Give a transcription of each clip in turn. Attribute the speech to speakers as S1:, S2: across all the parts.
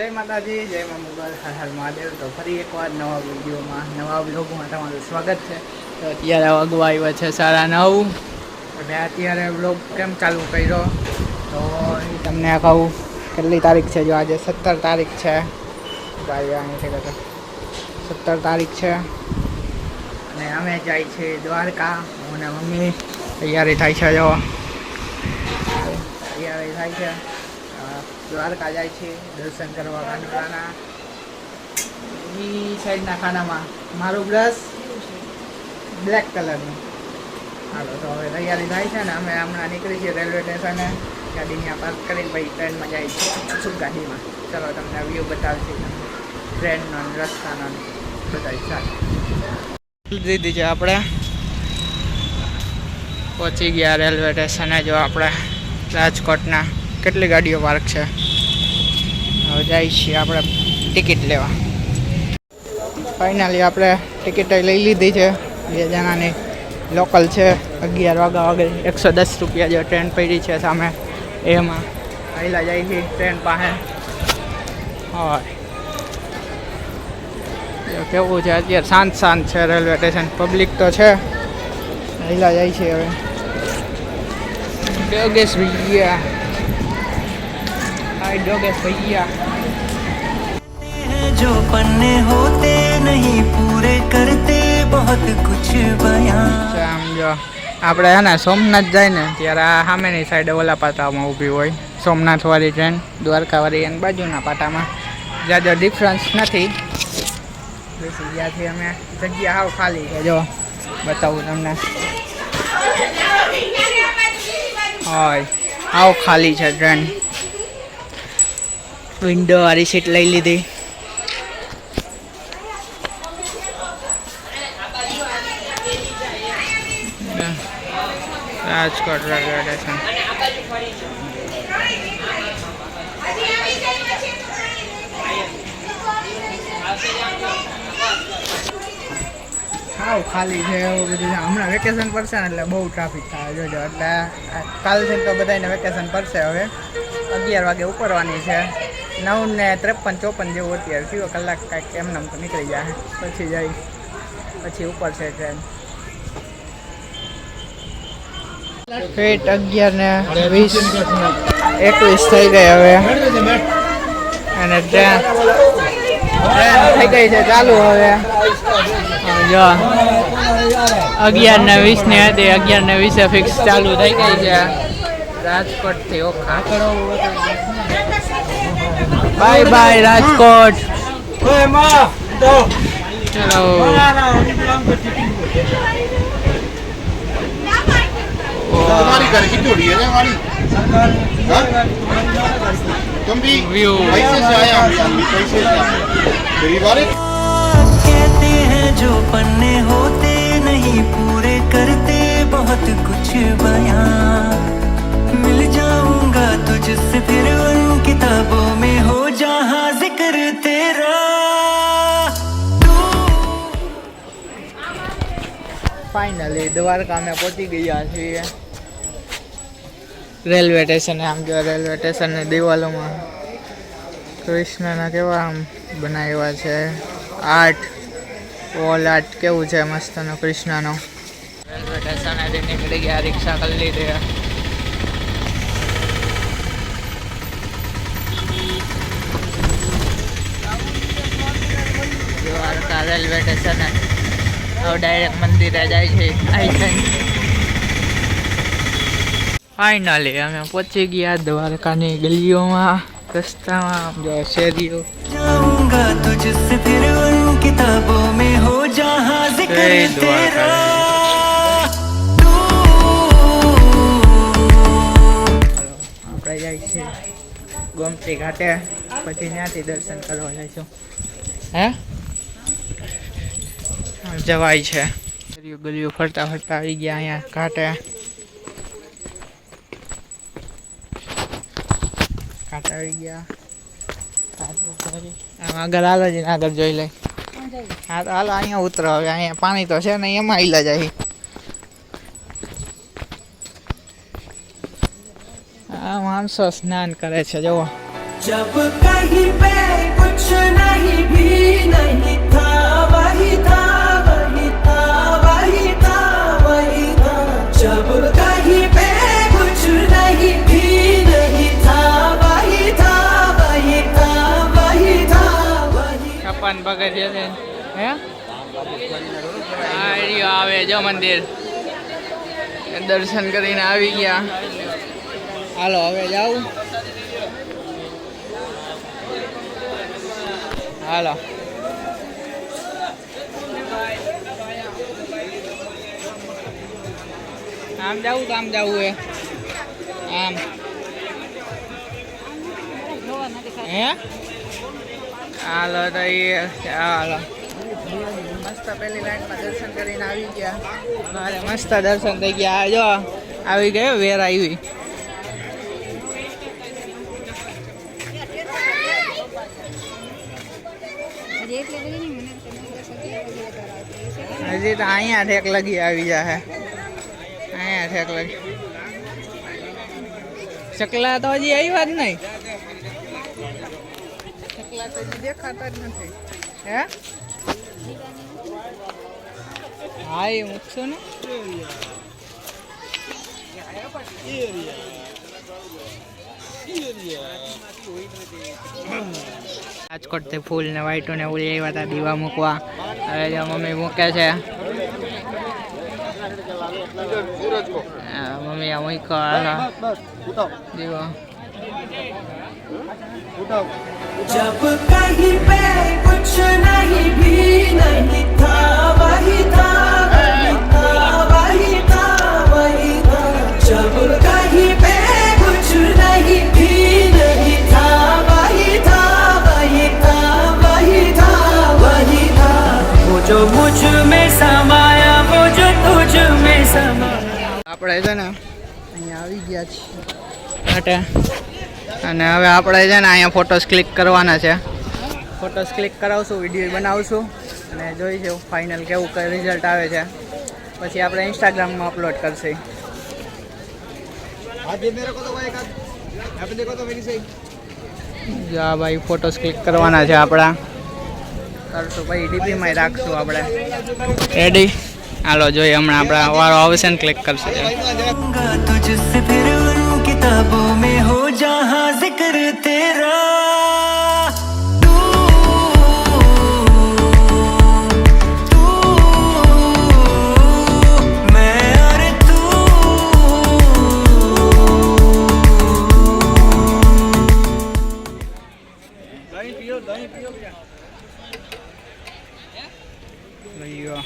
S1: જય માતાજી, જય મા મોગલ, હર હર મહાદેવ. તો ફરી એકવાર નવા વિડીયોમાં, નવા બ્લોગમાં તમારું સ્વાગત છે. તો અત્યારે વાગવા આવ્યા છે 9:30. અને અત્યારે બ્લોગ કેમ ચાલુ કર્યો તો એ તમને કહું. કેટલી તારીખ છે? જો આજે 17 તારીખ છે. ભાઈ અહીંથી કહેતો 17 તારીખ છે. અને અમે જાય છે દ્વારકા. હું અને મમ્મી તૈયારી થાય છે. જો તૈયારી થાય છે, દ્વારકા જાય છે દર્શન કરવા કાંડલાના. એ સાઈડના ખાનામાં મારું બ્રશ બ્લેક કલરનું. હાલો, તો હવે તૈયારી થાય છે ને અમે હમણાં નીકળી છીએ રેલવે સ્ટેશને. ગાડી ત્યાં પાર્ક કરીને ભાઈ ટ્રેનમાં જાય છે અશુક ગાડીમાં. ચલો તમને વ્યૂ બતાવશે, ટ્રેનનો રસ્તાનો બતાવી સારું. દીધી છે આપણે પહોંચી ગયા રેલવે સ્ટેશને. જો આપણે રાજકોટના કેટલી ગાડીઓ પાર્ક છે. હવે જાય છીએ આપણે ટિકિટ લેવા. ફાઇનલી આપણે ટિકિટ લઈ લીધી છે 2 જણાની. લોકલ છે 11 વાગ્યા વાગે 110 રૂપિયા જે ટ્રેન પડી છે સામે એમાં પહેલાં જાય છે ટ્રેન પાસે. હા, કેવું છે અત્યારે? શાંત છે રેલવે સ્ટેશન. પબ્લિક તો છે. પહેલાં જાય છે હવે ડોગેશ ભૈયા. हाय डोगेश भैया.
S2: जो पन्ने होते नहीं पूरे करते बहुत कुछ बयां.
S1: આમ જો આપણે હે ને સોમનાથ જાય ને ત્યારે આ સામેની સાઈડે ઓલા પાટામાં ઊભી હોય સોમનાથ વાળી ટ્રેન, દ્વારકા વાળી એની બાજુના પાટામાં. જ્યાં ડિફરન્સ નથી. ત્યાંથી અમે જગ્યા હાવ ખાલી છે. જો બતાવું તમને. હોય હાવ ખાલી છે ટ્રેન. વિન્ડો વાળી સીટ લઈ લીધી. Rajkot railway station. હાવ ખાલી છે એવું બધું. હમણાં વેકેશન પડશે ને એટલે બહુ ટ્રાફિક થાય જોજો. એટલે કાલથી તો બધાને વેકેશન પડશે. હવે 11 વાગે ઉપરવાની છે. 9:53-54 જેવું અત્યારે થયો. કલાક કાંઈક એમને તો નીકળી જાય. પછી જાય પછી ઉપર છે ટ્રેન. ફેટ 11:20-21 થઈ ગઈ હવે. અને ટ્રેન થઈ ગઈ છે ચાલુ હવે. જો 11:20 ની હતી, 11:20 ફિક્સ ચાલુ થઈ ગઈ છે રાજકોટથી ઓખા. Bye bye Rajkot. ચલો व्यू.
S2: कहते हैं जो पन्ने होते नहीं पूरे करते बहुत कुछ बयां. मिल जाऊंगा तुझसे फिर उन किताबों में हो जहां जिक्र तेरा.
S1: ફાઇનલી દ્વારકા અમે પહોંચી ગયા છીએ રેલવે સ્ટેશને. આમ જો રેલવે સ્ટેશનની દિવાલોમાં કૃષ્ણના કેવા આમ બનાવ્યા છે આર્ટ. વોલ આર્ટ કેવું છે મસ્તનો કૃષ્ણનો. રેલવે સ્ટેશનેથી નીકળી ગયા, રિક્ષા કરી લીધી. દ્વારકા રેલવે સ્ટેશન હવે ડાયરેક્ટ મંદિરે જાય છે. આઈ થિંક ફાઇનલી અમે પહોંચી ગયા દ્વારકાની ગલીઓમાં, રસ્તામાં. જો શેરીઓ.
S2: जाऊंगा तुझसे फिर उन किताबों में हो जहां जिक्र तेरा.
S1: આપણે જાય છે ગોમતી ઘાટે. પછી ત્યાંથી દર્શન કરવા જઈશું. હે જવાય છે. ગલીઓ ફરતા આવી ગયા અહીંયા ઘાટે. આવી ગયા આગળ. હાલો જ આગળ જોઈ લે. હા તો હાલો અહીંયા ઉતરો. હવે અહીંયા પાણી તો છે ને એમાં આઈલા જાય. આ માણસો સ્નાન કરે છે. જુઓ
S2: जब कहीं पे कुछ नहीं भी नहीं था वही था वही था वही था वही था जब कहीं पे कुछ नहीं भी नहीं था वही था वही था वही था वही
S1: 56 પગથિયા છે હે આ રહ્યો આવે જો મંદિર દર્શન કરીને આવી ગયા હાલો હવે જાઉં હાલો આમ જાવું તો આમ જવું હે આમ હે હાલો તો એ હાલો મસ્ત પહેલી લાઈનમાં દર્શન કરીને આવી ગયા મારે મસ્ત દર્શન થઈ ગયા જો આવી ગયો વેર આવી હજી તો અહીંયા ઠેક લગી આવી જાય અહીંયા ઠેક લગી ચકલા તો હજી આવ્યા જ નહીં ચકલા તો હજી દેખાતા જ નથી હે હા એ મૂકશો ને રાજકોટ થી ફૂલ ને વાઈટો ને ઉડી આવ્યા હતા દીવા મૂકવા હવે જો મમ્મી મૂકે છે મમ્મી આ મૂક્યો દીવો
S2: जब कहीं पे कुछ नहीं भी नहीं था वही था वही था वही था वही था जब कहीं पे कुछ नहीं भी नहीं था वही था वही था वही था वही था वो जो मुझ में समाया वो जो तुझ में समाया
S1: આપણે છે ને અહીંયા આવી ગયા છીએ માટે અને હવે આપણે છે ને અહીંયા ફોટોસ ક્લિક કરવાના છે ફોટોસ ક્લિક કરાવશું વિડીયો બનાવશું અને જોઈશું ફાઇનલ કેવું કઈ રિઝલ્ટ આવે છે પછી આપણે ઇન્સ્ટાગ્રામમાં અપલોડ કરશે જા ભાઈ ફોટોસ ક્લિક કરવાના છે આપણા કરશું ભાઈ ડીપીમાં રાખશું આપણે રેડી હાલો જોઈએ હમણાં આપણા વારો આવશે ને ક્લિક કરશે
S2: तुझसे फिर उन किताबों में हो जहाँ जिक्र तेरा तू मैं और
S1: ભાઈઓ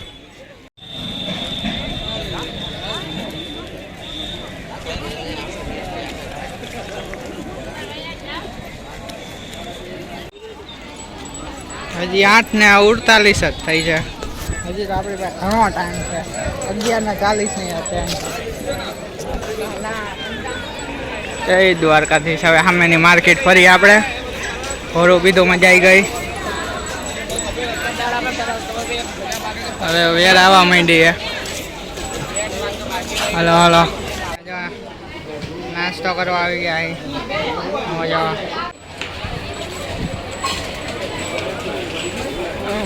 S1: હજી 8:48 જ થઈ છે હજી તો આપણી પાસે ઘણો ટાઈમ છે 11:40 ની જય દ્વારકાધીશ હવે સામેની માર્કેટ ફરી આપણે ઘોડો પીધો મજા આવી ગઈ હવે વેર આવવા માંડી છે હલો હલો નાસ્તો કરવા આવી ગયા અહીં મજા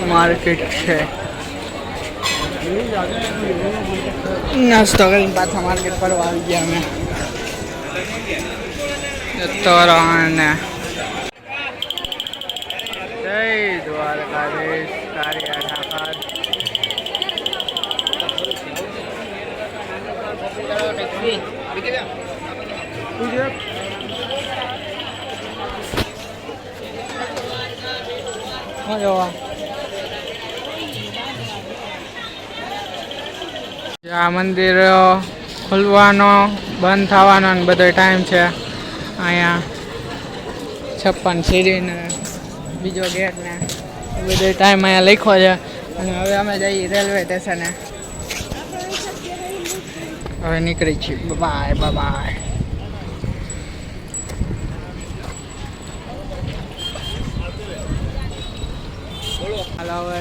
S1: માર્કેટ છે નાસ્તો કરીને પાછા માર્કેટ ફરવા આવી ગયા અમે તોરણ જય દ્વારકાધીશ કારિયા ઠાકર આ મંદિર ખુલવાનો બંધ થવાનો ને બધો ટાઈમ છે અહીંયા 56 સીડી ને બીજો ગેટ ને બધો ટાઈમ અહીંયા લખ્યો છે અને હવે અમે જઈએ રેલવે સ્ટેશને હવે નીકળી છીએ બાય બાય હાલો હવે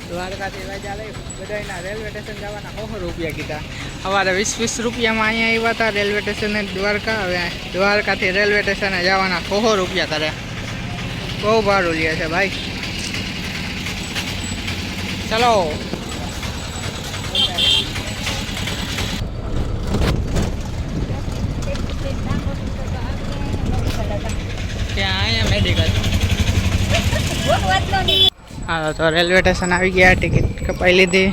S1: દ્વારકાથી રજા લઈ બધાના રેલવે સ્ટેશન જવાના 100 રૂપિયા કીધા સવારે 20 રૂપિયામાં અહીંયા આવ્યા હતા રેલવે સ્ટેશને દ્વારકા હવે દ્વારકાથી રેલવે સ્ટેશને જવાના 100 રૂપિયા કરે બહુ ભાડું લે છે ભાઈ. ચલો ત્યાં અહીંયા મેડિકલ. હા તો રેલવે સ્ટેશન આવી ગયા, ટિકિટ કપાઈ લીધી.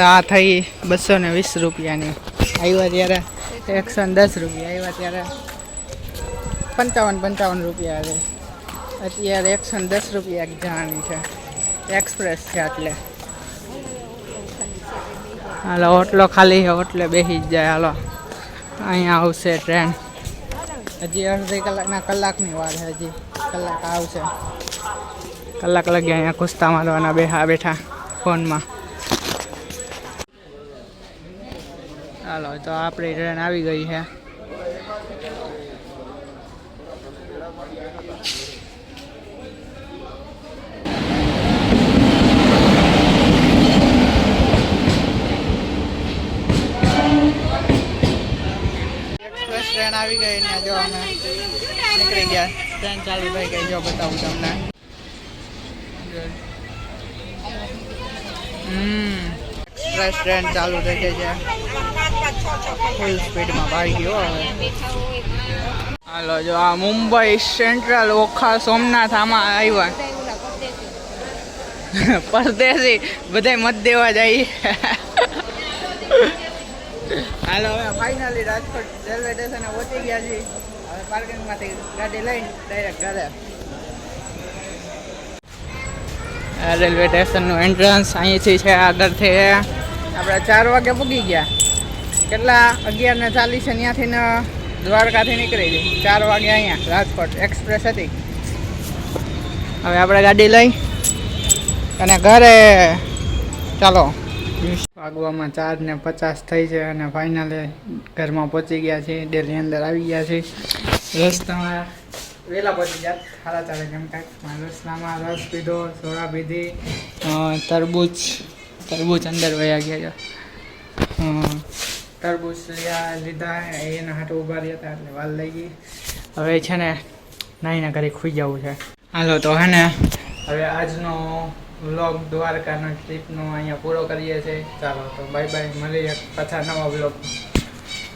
S1: આ થઈ 220 રૂપિયાની. આવ્યા ત્યારે 110 રૂપિયા આવ્યા ત્યારે 55 રૂપિયા આવે. અત્યારે 110 રૂપિયા એક જણાની છે. એક્સપ્રેસ છે એટલે હાલો ઓટલો ખાલી છે, ઓટલે બેસી જ જાય. હાલો અહીંયા આવશે ટ્રેન. હજી અડધી કલાકની વાર છે. હજી કલાક આવશે. કલાક લાગી અહીંયા કુસ્તા મારવાના બેઠા ફોનમાં. હાલો તો આપણી ટ્રેન આવી ગઈ છે. એક્સપ્રેસ ટ્રેન આવી ગઈ ને જો અમે નીકળી ગયા. ટ્રેન ચાલુ થઈ ગઈ. જો બતાવું તમને. એક્સપ્રેસ ટ્રેન ચાલુ થઈ ગઈ છે. ફૂલ સ્પીડમાં ભાઈ ગયો હવે. હાલો જો આ મુંબઈ સેન્ટ્રલ ઓખા સોમનાથ આમાં આવ્યા. પરદેશી બધા મત દેવા જાય. હાલો હવે ફાઇનલી રાજકોટ રેલવે સ્ટેશને પહોંચી ગયા છીએ. હવે પાર્કિંગમાંથી ગાડી લઈને ડાયરેક્ટ ઘરે. રેલવે સ્ટેશનનું એન્ટ્રન્સ અહીંથી છે. આગળથી આપણે 4 વાગે પૂગી ગયા. કેટલા 11:40 ત્યાંથી દ્વારકાથી નીકળી ગઈ. 4 વાગે અહીંયા રાજકોટ એક્સપ્રેસ હતી. હવે આપણે ગાડી લઈ અને ઘરે ચાલો. વાગવામાં 4:50 થઈ છે અને ફાઇનલી ઘરમાં પહોંચી ગયા છીએ. ડેલી અંદર આવી ગયા છીએ. રસ્તામાં વહેલા પહોંચી ગયા 4:30 કેમ કાંઈક રસ્તામાં રસ પીધો, સોડા પીધી, તરબૂચ અંદર વયા ગયા. તરબૂચ લીધા એના હાથ ઊભા રહ્યા હતા એટલે વાર લઈ ગઈ. હવે છે ને નાહીને ઘરે ખુઈ જવું છે. હાલો તો હે ને હવે આજનો વ્લોગ દ્વારકાનો ટ્રીપનો અહીંયા પૂરો કરીએ છીએ. ચાલો તો બાય બાય, મળીએ પાછા નવા વ્લોગ.